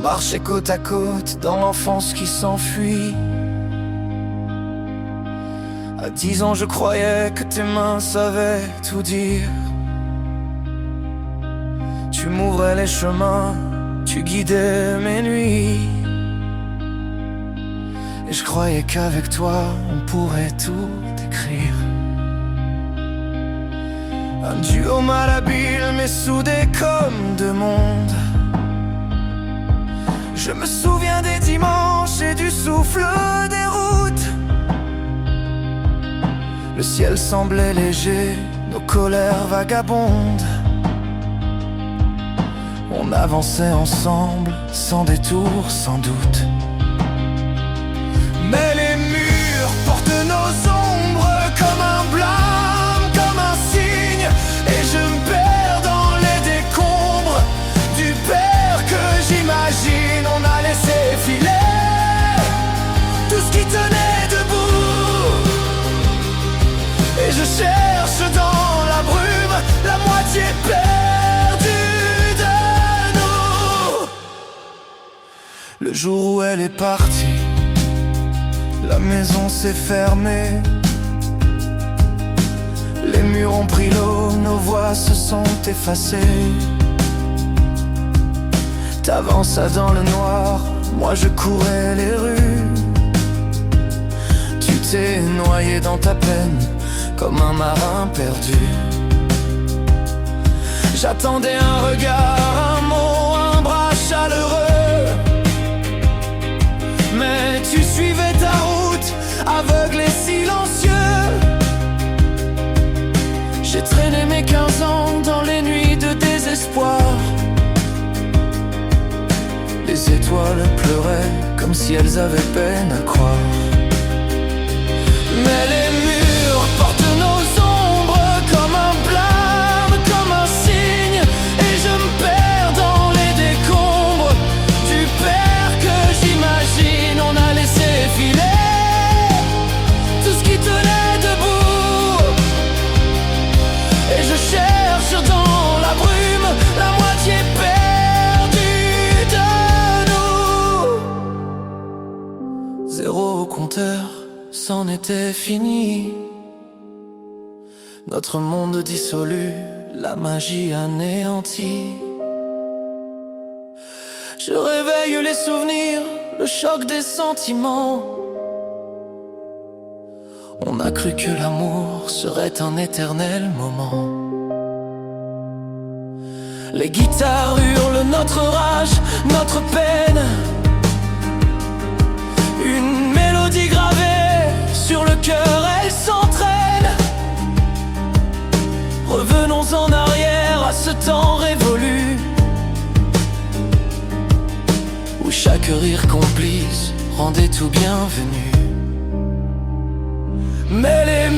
marchait côte à côte dans l'enfance qui s'enfuit. À 10 ans je croyais que tes mains savaient tout dire. Tu m'ouvrais les chemins, tu guidais mes nuits. Et je croyais qu'avec toi on pourrait tout écrire. Un duo malhabile mais soudé comme deux mondes. Je me souviens des dimanches et du souffle des routes. Le ciel semblait léger, nos colères vagabondes. On avançait ensemble, sans détour, sans doute. Mais les murs portent nos ombres comme un blâme, comme un signe. Et je me perds dans les décombres du père que j'imagine. On a laissé filer tout ce qui tenait debout. Et je cherche dans la brume la moitié perdue de nous. Le jour où elle est partie, la maison s'est fermée. Les murs ont pris l'eau, nos voix se sont effacées. T'avanças dans le noir, moi je courais les rues. Tu t'es noyé dans ta peine, comme un marin perdu. J'attendais un regard, un mot, un bras chaleureux. Mais tu suivais ta route, aveugle et silencieux. J'ai traîné mes 15 ans dans les nuits de désespoir. Les étoiles pleuraient comme si elles avaient peine à croire. Mais les murs portent nos ombres comme un blâme, comme un signe. Et je me perds dans les décombres du père que j'imagine. On a laissé filer tout ce qui tenait debout. Et je cherche dans la brume la moitié perdue de nous. Zéro au compteur, c'en était fini. Notre monde dissolu, la magie anéantie. Je réveille les souvenirs, le choc des sentiments. On a cru que l'amour serait un éternel moment. Les guitares hurlent notre rage, notre peine. Une mélodie gravée sur le cœur, elle s'entraîne. Revenons en arrière à ce temps révolu, où chaque rire complice rendait tout bienvenu. Mais les